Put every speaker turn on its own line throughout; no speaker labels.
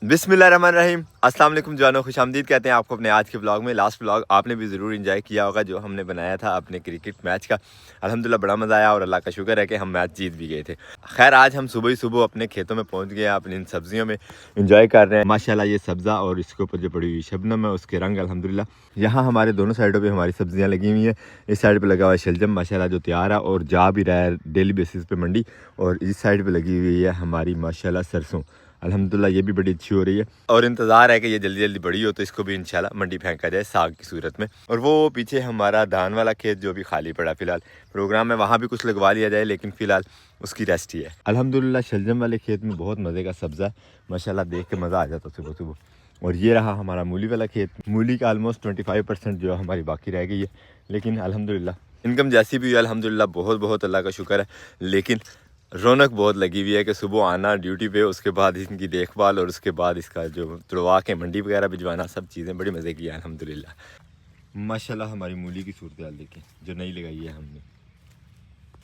बिस्मिल्लाहिर्रहमानिर्रहीम। अस्सलाम वालेकुम जानो, खुशामदीद कहते हैं आपको अपने आज के व्लॉग में। लास्ट व्लॉग आपने भी ज़रूर एंजॉय किया होगा जो हमने बनाया था अपने क्रिकेट मैच का। अल्हम्दुलिल्लाह बड़ा मज़ा आया और अल्लाह का शुक्र है कि हम मैच जीत भी गए थे। खैर आज हम सुबह ही सुबह अपने खेतों में पहुंच गए हैं, अपनी इन सब्जियों में एंजॉय कर रहे हैं। माशाल्लाह ये सब्ज़ा और इसके ऊपर जो पड़ी हुई शबनम है उसके रंग अल्हम्दुलिल्लाह। यहाँ हमारे दोनों साइडों पर हमारी सब्जियाँ लगी हुई हैं। इस साइड पर लगा हुआ है शलजम माशाल्लाह जो तैयार है और जा भी रहा है डेली बेसिस पे मंडी। और इस साइड पर लगी हुई है हमारी माशाल्लाह सरसों, अल्हम्दुलिल्लाह ये भी बड़ी अच्छी हो रही है। और इंतज़ार है कि ये जल्दी जल्दी बड़ी हो तो इसको भी इंशाल्लाह मंडी फेंका जाए साग की सूरत में। और वो पीछे हमारा धान वाला खेत जो भी खाली पड़ा फ़िलहाल, प्रोग्राम है वहाँ भी कुछ लगवा लिया जाए लेकिन फ़िलहाल उसकी रेस्ट ही है। अल्हम्दुलिल्लाह शलजम वाले खेत में बहुत मज़े का सब्ज़ा माशाल्लाह, देख के मज़ा आ जाता सुबह सुबह। और ये रहा हमारा मूली वाला खेत। मूली का ऑलमोस्ट 25% जो है हमारी बाकी रह गई है, लेकिन अल्हम्दुलिल्लाह इनकम जैसी भी है अल्हम्दुलिल्लाह बहुत बहुत अल्लाह का शुक्र है। लेकिन रौनक बहुत लगी हुई है कि सुबह आना ड्यूटी पे, उसके बाद इनकी देखभाल और उसके बाद इसका जो तुड़वा के मंडी वगैरह भिजवाना, सब चीज़ें बड़ी मज़े की है अल्हम्दुलिल्लाह। माशाल्लाह हमारी मूली की सूरत हाल देखें जो नई लगाई है हमने।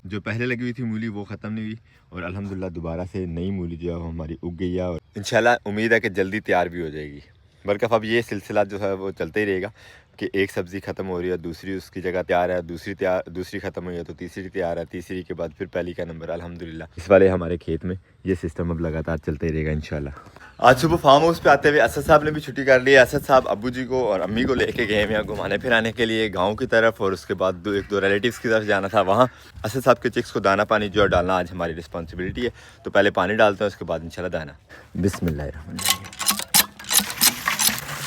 जो पहले लगी हुई थी मूली वो ख़त्म नहीं हुई और अल्हम्दुलिल्लाह दोबारा से नई मूली जो है वो हमारी उग गई है और इंशाल्लाह उम्मीद है कि जल्दी तैयार भी हो जाएगी। बल्कि अब ये सिलसिला जो है वो चलता ही रहेगा कि एक सब्ज़ी ख़त्म हो रही है दूसरी उसकी जगह तैयार है, दूसरी ख़त्म हुई है तो तीसरी तैयार है, तीसरी के बाद फिर पहली का नंबर। अल्हम्दुलिल्लाह इस वाले हमारे खेत में ये सिस्टम अब लगातार चलता ही रहेगा इंशाल्लाह। आज सुबह फार्म हाउस पे आते हुए असद साहब ने भी छुट्टी कर ली है। असद साहब अब्बू जी को और अम्मी को लेके गए हैं घुमाने फिराने के लिए गाँव की तरफ, और उसके बाद एक दो रिलेटिव्स की तरफ जाना था वहाँ। असद साहब के चिक्स को दाना पानी जो है डालना आज हमारी रिस्पॉन्सिबिलिटी है, तो पहले पानी डालते हैं उसके बाद इंशाल्लाह दाना। बिस्मिल्लाह।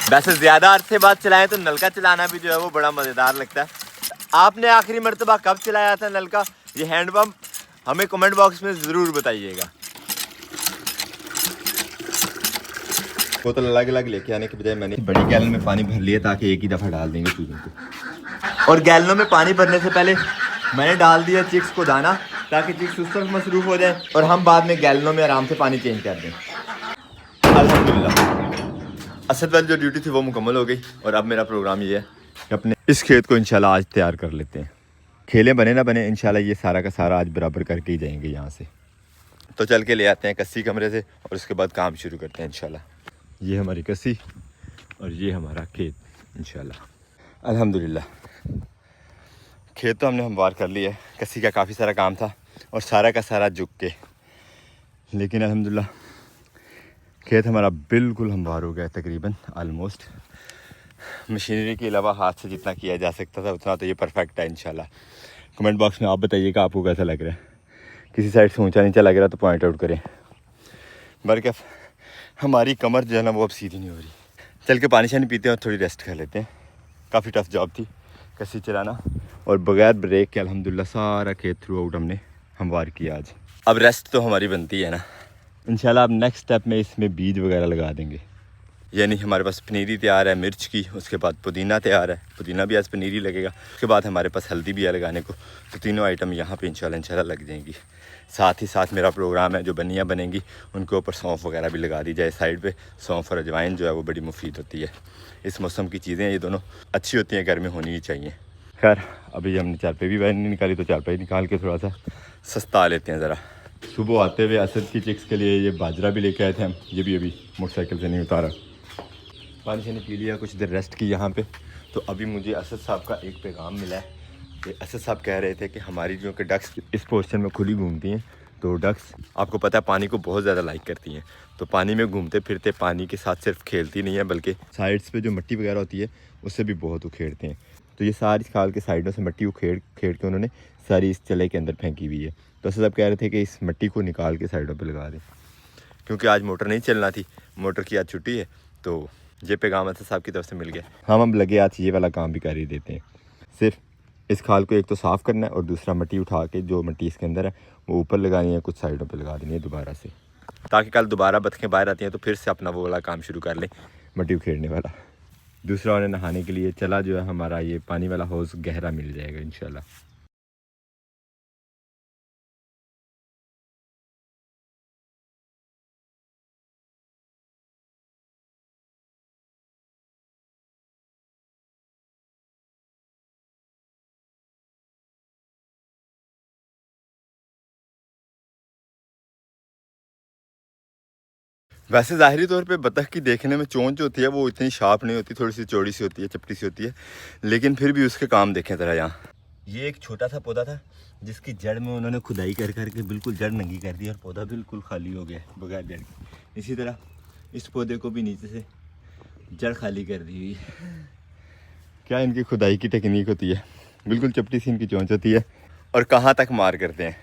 वैसे ज़्यादा अरसे बाद चलाएं तो नलका चलाना भी जो है वो बड़ा मज़ेदार लगता है। आपने आखिरी मरतबा कब चलाया था नलका, ये हैंडपम्प, हमें कमेंट बॉक्स में ज़रूर बताइएगा। बोतल अलग अलग लेके आने के बजाय मैंने बड़ी गैलन में पानी भर लिया ताकि एक ही दफ़ा डाल देंगे चूज़ों को। और गैलनों में पानी भरने से पहले मैंने डाल दिया चिक्स को दाना ताकि चिक्स उस तरफ मसरूफ़ हो जाए और हम बाद में गैलनों में आराम से पानी चेंज कर दें। अल्हम्दुलिल्लाह असद वाली जो ड्यूटी थी वो मुकम्मल हो गई और अब मेरा प्रोग्राम ये है कि अपने इस खेत को इंशाल्लाह आज तैयार कर लेते हैं। खेले बने ना बने इंशाल्लाह ये सारा का सारा आज बराबर करके ही जाएंगे यहाँ से। तो चल के ले आते हैं कस्सी कमरे से और उसके बाद काम शुरू करते हैं इंशाल्लाह। ये हमारी कस्सी और ये हमारा खेत इंशाल्लाह। अल्हम्दुलिल्लाह खेत तो हमने हमवार कर लिया है, कस्सी का काफ़ी सारा काम था और सारा का सारा झुक के, लेकिन अल्हम्दुलिल्लाह खेत हमारा बिल्कुल हमवार हो गया तकरीबन ऑलमोस्ट। मशीनरी के अलावा हाथ से जितना किया जा सकता था उतना तो ये परफेक्ट है इंशाल्लाह। कमेंट बॉक्स में आप बताइएगा आपको कैसा लग रहा है, किसी साइड से ऊंचा नीचा लग रहा तो पॉइंट आउट करें। बल्कि हमारी कमर जो है ना वो अब सीधी नहीं हो रही। चल के पानी शानी पीते हैं और थोड़ी रेस्ट कर लेते हैं। काफ़ी टफ जॉब थी कस्सी चलाना और बगैर ब्रेक के अल्हम्दुलिल्लाह सारा खेत थ्रू आउट हमने हमवार किया आज। अब रेस्ट तो हमारी बनती है ना इंशाल्लाह। अब नेक्स्ट स्टेप में इसमें बीज वगैरह लगा देंगे। यानी हमारे पास पनीरी तैयार है मिर्च की, उसके बाद पुदीना तैयार है, पुदीना भी आज पनीरी लगेगा, उसके बाद हमारे पास हल्दी भी है लगाने को। तो तीनों आइटम यहाँ पे इंशाल्लाह लग जाएंगी। साथ ही साथ मेरा प्रोग्राम है जो बनियाँ बनेंगी उनके ऊपर सौंफ वगैरह भी लगा दी जाए साइड पे। सौंफ और अजवाइन जो है वो बड़ी मुफीद होती है, इस मौसम की चीज़ें ये दोनों अच्छी होती हैं, घर में होनी ही चाहिए। खैर अभी हमने चारपाई भी बाहर नहीं निकाली तो चारपाई निकाल के थोड़ा सा सस्ता लेते हैं ज़रा। सुबह आते हुए असद की चिक्स के लिए ये बाजरा भी लेके आए थे हम, ये भी अभी मोटरसाइकिल से नहीं उतारा। पानी शानी पी लिया, कुछ देर रेस्ट की यहाँ पे। तो अभी मुझे असद साहब का एक पैगाम मिला है कि असद साहब कह रहे थे कि हमारी जो कि डक्स इस पोर्शन में खुली घूमती हैं, तो डक्स आपको पता है पानी को बहुत ज़्यादा लाइक करती हैं। तो पानी में घूमते फिरते पानी के साथ सिर्फ खेलती नहीं है बल्कि साइड्स पे जो मिट्टी वगैरह होती है उससे भी बहुत उखेड़ते हैं। तो ये सारी खाल के साइडों से मिट्टी उखेड़ खेड़ के उन्होंने सारी इस चले के अंदर फेंकी हुई है। तो असद साहब कह रहे थे कि इस मिट्टी को निकाल के साइडों पर लगा दें, क्योंकि आज मोटर नहीं चलना थी, मोटर की आज छुट्टी है। तो ये पैगाम असद साहब की तरफ से मिल गया। हम लगे आज ये वाला काम भी कर ही देते हैं। सिर्फ इस खाल को एक तो साफ़ करना है और दूसरा मिट्टी उठा के जो मिट्टी इसके अंदर है वो ऊपर लगानी है, कुछ साइडों पे लगा देनी है दोबारा से, ताकि कल दोबारा बतखें बाहर आती हैं तो फिर से अपना वो वाला काम शुरू कर लें, मिट्टी उखेड़ने वाला। दूसरा उन्हें नहाने के लिए चला जो है हमारा ये पानी वाला हौज़ गहरा मिल जाएगा इंशाल्लाह। वैसे ज़ाहिरी तौर पे बतख की देखने में चोंच जो होती है वो इतनी शार्प नहीं होती, थोड़ी सी चौड़ी सी होती है, चपटी सी होती है, लेकिन फिर भी उसके काम देखें ज़रा यहाँ। ये एक छोटा सा पौधा था जिसकी जड़ में उन्होंने खुदाई कर करके बिल्कुल जड़ नंगी कर दी और पौधा बिल्कुल खाली हो गया बगैर जड़ के। इसी तरह इस पौधे को भी नीचे से जड़ खाली कर दी हुई। क्या इनकी खुदाई की टेक्निक होती है, बिल्कुल चपटी सी इनकी चोंच होती है। और कहाँ तक मार करते हैं।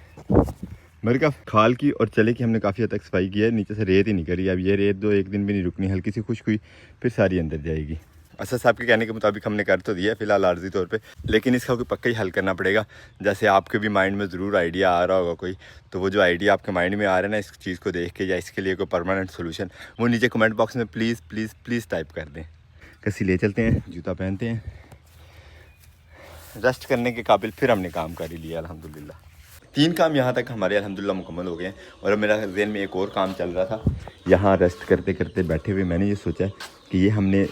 मेरे का खाल की और चले की हमने काफ़ी हद तक सफाई की है, नीचे से रेत ही नहीं करी। अब ये रेत दो एक दिन भी नहीं रुकनी, हल्की सी खुश्क हुई फिर सारी अंदर जाएगी। असद साहब के कहने के मुताबिक हमने कर तो दिया फिलहाल आर्जी तौर पे, लेकिन इसका कोई पक्का ही हल करना पड़ेगा। जैसे आपके भी माइंड में ज़रूर आइडिया आ रहा होगा कोई, तो वो जो आइडिया आपके माइंड में आ रहा है ना इस चीज़ को देख के, या इसके लिए कोई परमानेंट सोल्यूशन, वो नीचे कमेंट बॉक्स में प्लीज़ प्लीज़ प्लीज़ टाइप कर दें। कसी ले चलते हैं, जूता पहनते हैं, रेस्ट करने के काबिल फिर हमने काम कर ही लिया अल्हम्दुलिल्लाह। 3 काम यहाँ तक हमारे अल्हम्दुलिल्लाह मुकम्मल हो गए हैं। और अब मेरा ज़हन में एक और काम चल रहा था। यहाँ रेस्ट करते करते बैठे हुए मैंने ये सोचा कि ये हमने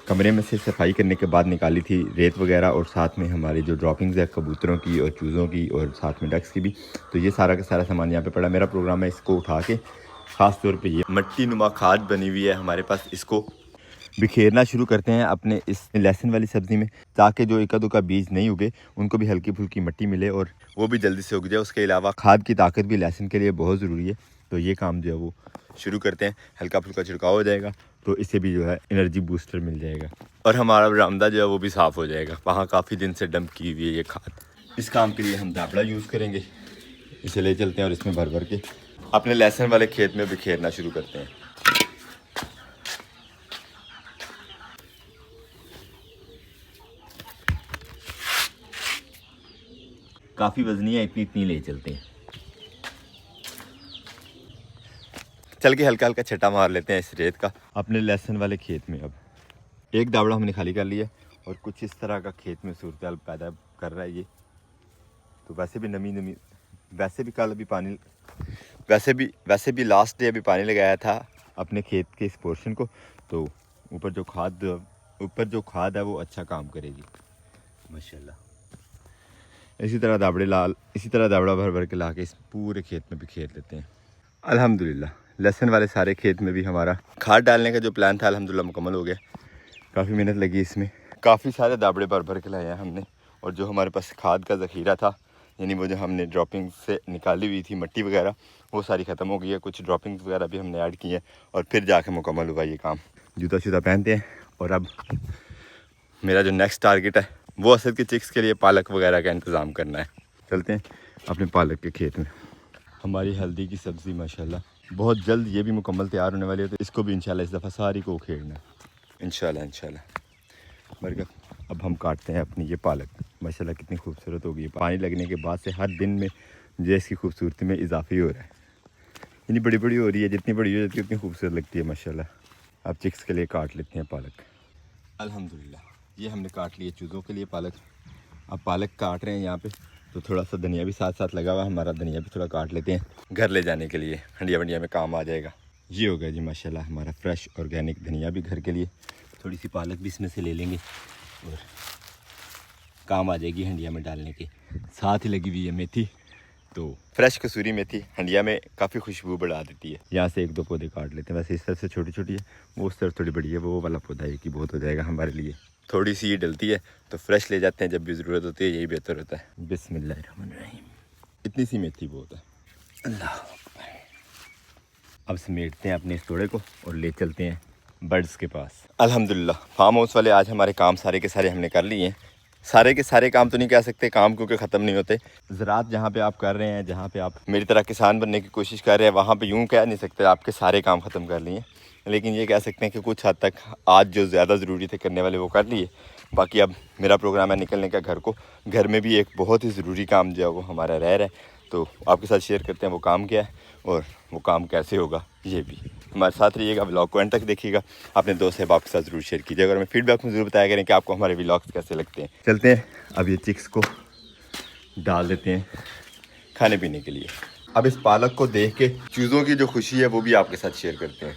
कमरे में से सफाई करने के बाद निकाली थी रेत वगैरह, और साथ में हमारी जो ड्रॉपिंग्स है कबूतरों की और चूज़ों की और साथ में डक्स की भी, तो ये सारा का सारा सामान यहाँ पे पड़ा। मेरा प्रोग्राम है इसको उठा के, ख़ास तौर पे ये मट्टी नुमा खाद बनी हुई है हमारे पास, इसको बिखेरना शुरू करते हैं अपने इस लहसुन वाली सब्ज़ी में, ताकि जो एका दुका बीज नहीं उगे उनको भी हल्की फुल्की मट्टी मिले और वो भी जल्दी से उग जाए। उसके अलावा खाद की ताकत भी लहसुन के लिए बहुत ज़रूरी है। तो ये काम जो है वो शुरू करते हैं, हल्का फुल्का छिड़काव हो जाएगा तो इससे भी जो है एनर्जी बूस्टर मिल जाएगा और हमारा बरामदा जो है वो भी साफ़ हो जाएगा। वहाँ काफ़ी दिन से डंप की हुई है ये खाद। इस काम के लिए हम दाबड़ा यूज़ करेंगे, इसे ले चलते हैं और इसमें भर भर के अपने लहसुन वाले खेत में बिखेरना शुरू करते हैं। काफ़ी वजनी है, इतनी इतनी ले चलते हैं। चल के हल्का हल्का छटा मार लेते हैं इस रेत का अपने लहसुन वाले खेत में। अब एक दावड़ा हमने खाली कर लिया और कुछ इस तरह का खेत में सूरत हाल पैदा कर रहा है ये। तो वैसे भी नमी नमी, वैसे भी कल अभी पानी, वैसे भी लास्ट डे अभी पानी लगाया था अपने खेत के इस पोर्शन को, तो ऊपर जो खाद है वो अच्छा काम करेगी माशाल्लाह। इसी तरह दावड़ा भर भर के ला के इस पूरे खेत में बिखेर लेते हैं। अल्हम्दुलिल्लाह लहसुन वाले सारे खेत में भी हमारा खाद डालने का जो प्लान था अल्हम्दुलिल्लाह मुकम्मल हो गया। काफ़ी मेहनत लगी इसमें, काफ़ी सारे दावड़े भर भर के लाए हैं हमने। और जो हमारे पास खाद का ज़ख़ीरा था, यानी वो जो हमने ड्रॉपिंग से निकाली हुई थी मट्टी वगैरह, वो सारी ख़त्म हो गई है। कुछ ड्रॉपिंग्स वगैरह भी हमने ऐड की हैं और फिर जाके मुकम्मल हुआ ये काम। जूता शूता पहनते हैं और अब मेरा जो नेक्स्ट टारगेट है वो असद के चिक्स के लिए पालक वगैरह का इंतज़ाम करना है। चलते हैं अपने पालक के खेत में। हमारी हल्दी की सब्ज़ी माशाल्लाह बहुत जल्द ये भी मुकम्मल तैयार होने वाली है, तो इसको भी इंशाल्लाह इस दफ़ा सारी को उखेड़ना है इंशाल्लाह। बरकत अब हम काटते हैं अपनी ये पालक। माशाल्लाह कितनी खूबसूरत हो गई है। पानी लगने के बाद से हर दिन में जो इसकी खूबसूरती में इजाफा हो रहा है, इतनी बड़ी बड़ी हो रही है, जितनी बड़ी हो जाती है उतनी खूबसूरत लगती है माशाल्लाह। अब चिक्स के लिए काट लेते हैं पालक। अल्हम्दुलिल्लाह ये हमने काट लिए चूज़ों के लिए पालक। अब पालक काट रहे हैं यहाँ पे, तो थोड़ा सा धनिया भी साथ साथ लगा हुआ है, हमारा धनिया भी थोड़ा काट लेते हैं घर ले जाने के लिए, हंडिया वंडिया में काम आ जाएगा। ये हो गया जी माशाल्लाह हमारा फ्रेश ऑर्गेनिक धनिया भी घर के लिए। थोड़ी सी पालक भी इसमें से ले लेंगे और काम आ जाएगी हंडिया में डालने के। साथ ही लगी हुई है मेथी, तो फ्रेश कसूरी मेथी हंडिया में काफ़ी खुशबू बढ़ा देती है। यहाँ से एक दो पौधे काट लेते हैं, वैसे इस तरफ से छोटी छोटी है, वो उस तरफ थोड़ी बड़ी है, वो वाला पौधा एक ही बहुत हो जाएगा हमारे लिए। थोड़ी सी ये डलती है तो फ्रेश ले जाते हैं, जब भी ज़रूरत होती है यही बेहतर होता है। बिस्मिल्लाहिर्रहमानिर्रहीम। इतनी सी मेथी बहुत है। अल्लाह अब समेटते हैं अपने इस तोड़े को और ले चलते हैं बर्ड्स के पास। अल्हम्दुलिल्लाह फार्म हाउस वाले आज हमारे काम सारे के सारे हमने कर लिए हैं। सारे के सारे काम तो नहीं कह सकते, काम क्योंकि ख़त्म नहीं होते। ज़रात जहाँ पे आप कर रहे हैं, जहाँ पे आप मेरी तरह किसान बनने की कोशिश कर रहे हैं, वहाँ पे यूँ कह नहीं सकते आपके सारे काम ख़त्म कर लिए, लेकिन ये कह सकते हैं कि कुछ हद तक आज जो ज़्यादा ज़रूरी थे करने वाले वो कर लिए। बाकी अब मेरा प्रोग्राम है निकलने का घर को। घर में भी एक बहुत ही ज़रूरी काम जो है वो हमारा रह रहा है, तो आपके साथ शेयर करते हैं वो काम क्या है और वो काम कैसे होगा। ये भी हमारे साथ रहिएगा, व्लॉग को एंड तक देखिएगा, अपने दोस्त अहबाब के साथ ज़रूर शेयर कीजिएगा और हमें फीडबैक में ज़रूर बताया करें कि आपको हमारे व्लॉग्स कैसे लगते हैं। चलते हैं अब ये चिक्स को डाल देते हैं खाने पीने के लिए। अब इस पालक को देख के चूज़ों की जो खुशी है वो भी आपके साथ शेयर करते हैं।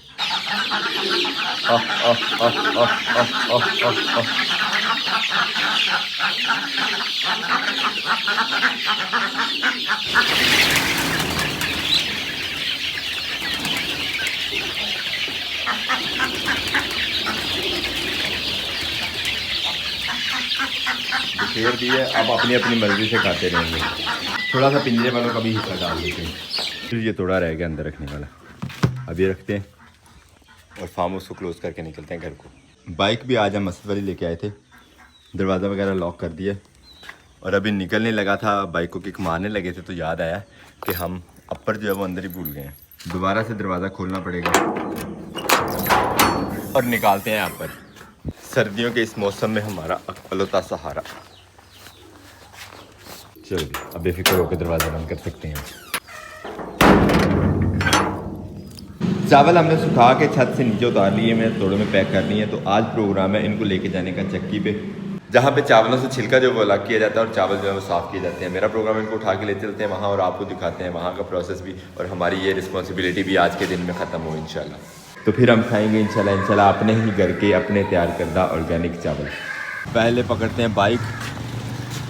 शेर भी है, अब अपनी अपनी मर्जी से खाते रहेंगे। थोड़ा सा पिंजरे वालों का भी हिस्सा डाल देते हैं। फिर ये थोड़ा रह गया अंदर रखने वाला, अभी रखते हैं और फार्म हाउस को क्लोज़ करके निकलते हैं घर को। बाइक भी आज हम मस्जिद वाली लेके आए थे, दरवाज़ा वगैरह लॉक कर दिया और अभी निकलने लगा था, बाइक को किक मारने लगे थे तो याद आया कि हम अपर जो है वो अंदर ही भूल गए हैं। दोबारा से दरवाज़ा खोलना पड़ेगा और निकालते हैं यहाँ पर। सर्दियों के इस मौसम में हमारा अकलौता सहारा। चलो अब बेफिक्र होकर दरवाज़ा बंद कर सकते हैं। चावल हमने सुखा के छत से नीचे उतार लिए, मैं तोड़ों में पैक कर लिए हैं। तो आज प्रोग्राम है इनको लेके जाने का चक्की पे, जहाँ पे चावलों से छिलका जो वो अलग किया जाता है और चावल जो है वो साफ़ किए जाते हैं। मेरा प्रोग्राम इनको उठा के ले चलते हैं वहाँ और आपको दिखाते हैं वहाँ का प्रोसेस भी, और हमारी ये रिस्पॉन्सिबिलिटी भी आज के दिन में ख़त्म हो इंशाल्लाह। तो फिर हम खाएंगे इंशाल्लाह अपने ही घर के अपने तैयार करदा ऑर्गेनिक चावल। पहले पकड़ते हैं बाइक,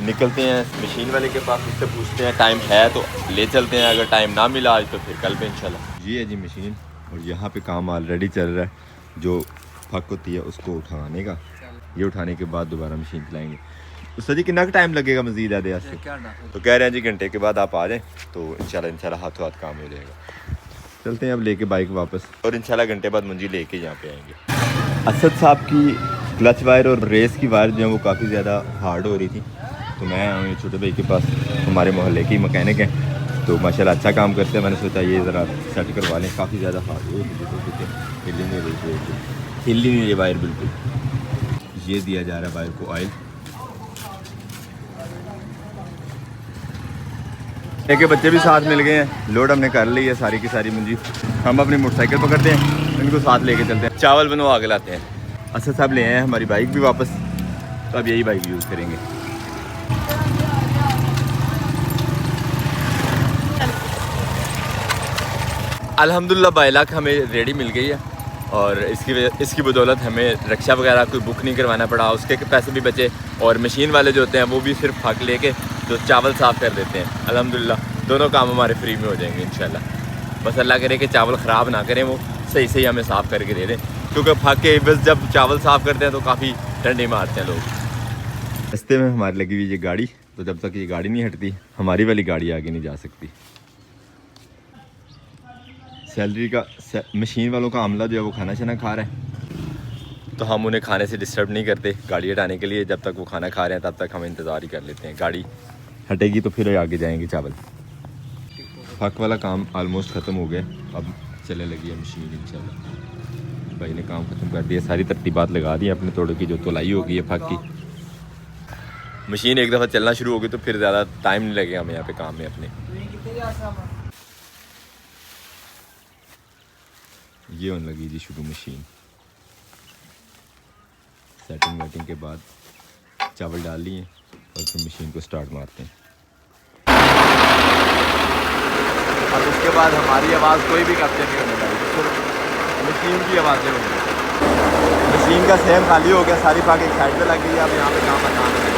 निकलते हैं मशीन वाले के पास, उससे पूछते हैं टाइम है तो ले चलते हैं, अगर टाइम ना मिला आज तो फिर कल पे इंशाल्लाह। ये है जी मशीन और यहाँ पे काम ऑलरेडी चल रहा है। जो फक होती है उसको उठाने का, ये उठाने के बाद दोबारा मशीन चलाएंगे। उससे जी कितना टाइम लगेगा मज़ीद आधे से? तो कह रहे हैं जी घंटे के बाद आप आ जाएँ तो इंशाल्लाह हाथों हाथ काम हो जाएगा। चलते हैं अब लेके बाइक वापस, और इंशाल्लाह घंटे बाद मुंजी लेके यहाँ पे आएंगे। असद साहब की क्लच वायर और रेस की वायर जो है वो काफ़ी ज़्यादा हार्ड हो रही थी, तो मैं आऊँ छोटे भाई के पास, हमारे मोहल्ले के मैकेनिक हैं तो माशाल्लाह अच्छा काम करते हैं। मैंने सोचा ये ज़रा सेट करवा लें, काफ़ी ज़्यादा हार्ड हो हिल नहीं रही वायर बिल्कुल। ये दिया जा रहा है वायर को ऑयल। के बच्चे भी साथ मिल गए हैं, लोड हमने कर ली है सारी की सारी मुंजी। हम अपनी मोटरसाइकिल पकड़ते हैं, इनको साथ लेके चलते हैं, चावल बनवा के लाते हैं। असद साहब ले आए हैं हमारी बाइक भी वापस, तो अब यही बाइक यूज़ करेंगे। अल्हम्दुलिल्लाह बाइलाक हमें रेडी मिल गई है और इसकी बदौलत हमें रक्षा वगैरह कोई बुक नहीं करवाना पड़ा, उसके पैसे भी बचे। और मशीन वाले जो होते हैं वो भी सिर्फ फक लेके जो चावल साफ़ कर देते हैं। अल्हम्दुलिल्लाह दोनों काम हमारे फ्री में हो जाएंगे इंशाल्लाह। बस अल्लाह करे कि चावल ख़राब ना करें, वो सही सही हमें साफ़ करके दे दें, क्योंकि फक के बस जब चावल साफ़ करते हैं तो काफ़ी डंडे मारते हैं लोग। रास्ते में हमारी लगी हुई ये गाड़ी, तो जब तक ये गाड़ी नहीं हटती हमारी वाली गाड़ी आगे नहीं जा सकती। सैलरी का मशीन वालों का अमला जो है वो खाना शाना खा रहा है, तो हम उन्हें खाने से डिस्टर्ब नहीं करते गाड़ी हटाने के लिए। जब तक वो खाना खा रहे हैं तब तक हम इंतज़ार ही कर लेते हैं, गाड़ी हटेगी तो फिर आगे जाएंगे चावल। फक वाला काम आलमोस्ट ख़त्म हो गया, अब चलने लगी है मशीन इंशाल्लाह। भाई ने काम ख़त्म कर दिया, सारी तरतीबात लगा दी अपने तोड़ों की, जो तोलाई हो गई है फक की। मशीन एक दफ़ा चलना शुरू हो गई तो फिर ज़्यादा टाइम नहीं लगेगा हमें यहाँ पे काम में अपने। ये होने लगी जी शुरू मशीन। सेटिंग वेटिंग के बाद चावल डाल लिए और फिर मशीन को स्टार्ट मारते हैं। अब इसके बाद हमारी आवाज़ कोई भी कैप्चर नहीं होने लगी, सिर्फ मशीन की आवाज़ें होंगी। मशीन का सेम खाली हो गया, सारी फाक एक साइड पे लग गई है। अब यहाँ पे काम आसान है।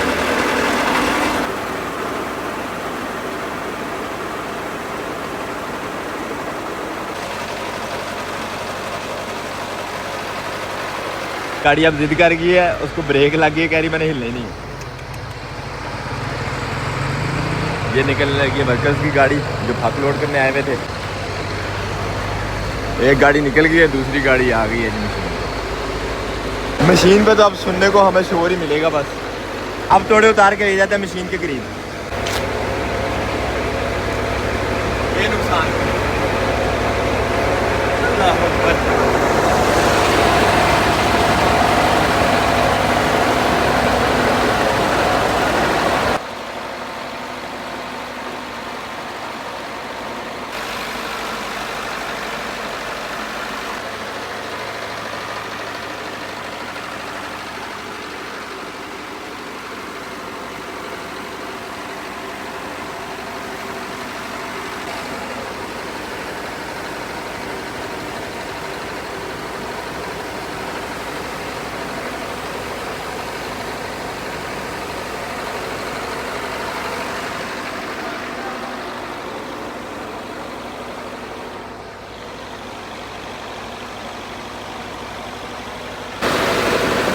गाड़ी अब जिद कर गई है, उसको ब्रेक लग गई, कह रही मैंने हिलना ही नहीं। ये निकलने लगी है वर्कर्स की गाड़ी जो फक लोड करने आए हुए थे। एक गाड़ी निकल गई है, दूसरी गाड़ी आ गई है मशीन पे। तो अब सुनने को हमें शोर ही मिलेगा बस। अब थोड़े उतार के ले जाते हैं मशीन के करीब। ये नुकसान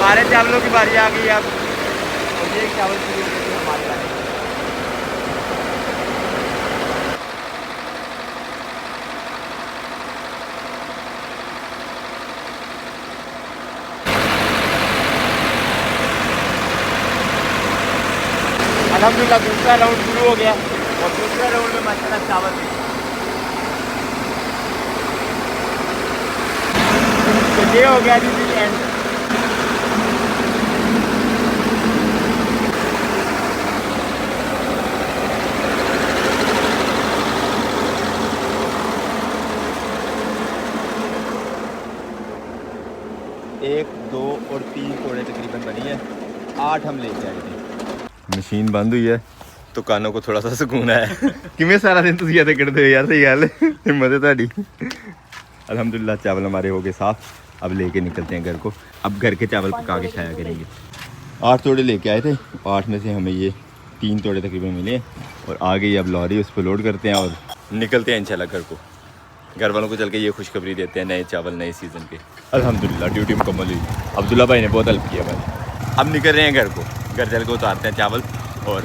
सारे चावलों की बारी आ गई अब, और ये चावल शुरू हो गए हमारे लाने। अल्हम्दुलिल्लाह दूसरा राउंड शुरू हो गया और दूसरा राउंड में माशाल्लाह चावल तो ये हो गया जी एंड। एक, दो और 3 कोड़े तकरीबन बनी है, 8 हम लेके आए थे। मशीन बंद हुई है तो कानों को थोड़ा सा सुकून है। किमें सारा दिन तुम याद करते हो यार, सही गल हिम्मत है ताड़ी। अल्हम्दुलिल्लाह चावल हमारे हो गए साफ, अब लेके निकलते हैं घर को। अब घर के चावल पका के खाया करेंगे। 8 तोड़े लेके आए थे, 8 में से हमें ये 3 तोड़े तकरीबन मिले हैं और आ गई अब लॉरी, उस पर लोड करते हैं और निकलते हैं इंशाल्लाह घर को। घर वालों को चल के ये खुशखबरी देते हैं, नए चावल नए सीज़न के। अल्हम्दुलिल्लाह ड्यूटी मुकम्मल हुई। अब्दुल्ला भाई ने बहुत हेल्प किया भाई। अब निकल रहे हैं घर को, घर चल के उतारते हैं चावल और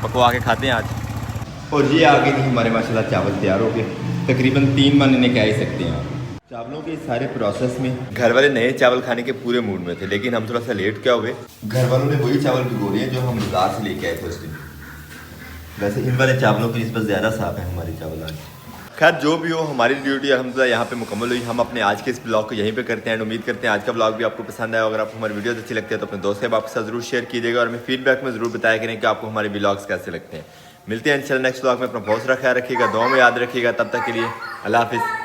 पकवा के खाते हैं आज। और ये आगे थी हमारे माशाल्लाह चावल तैयार हो गए, तकरीबन 3 मन इन्हें कह ही सकते हैं आप। चावलों के सारे प्रोसेस में घर वाले नए चावल खाने के पूरे मूड में थे, लेकिन हम थोड़ा सा लेट क्या हुए। घर वालों ने वही चावल भिगो रहे हैं जो हम बाजार से लेके आए थे उस दिन। वैसे इन वाले चावलों की निस्बत ज़्यादा साफ है हमारे चावल आज। खैर जो भी हो, हमारी ड्यूटी अल्हम्दुलिल्लाह यहाँ पे मुकम्मल हुई। हम अपने आज के इस ब्लॉग को यहीं पे करते हैं। उम्मीद करते हैं आज का ब्लॉग भी आपको पसंद आया। अगर आपको हमारी वीडियोस अच्छी लगती है तो अपने दोस्त आपके साथ जरूर शेयर कीजिएगा और हमें फीडबैक में ज़रूर बताया करें कि आपको हमारे ब्लॉग्स कैसे लगते हैं। मिलते हैं इंशाल्लाह नेक्स्ट ब्लॉग में। अपना बहुत सारा ख्याल रखिएगा, दुआ में याद रखिएगा। तब तक के लिए अल्लाह हाफिज़।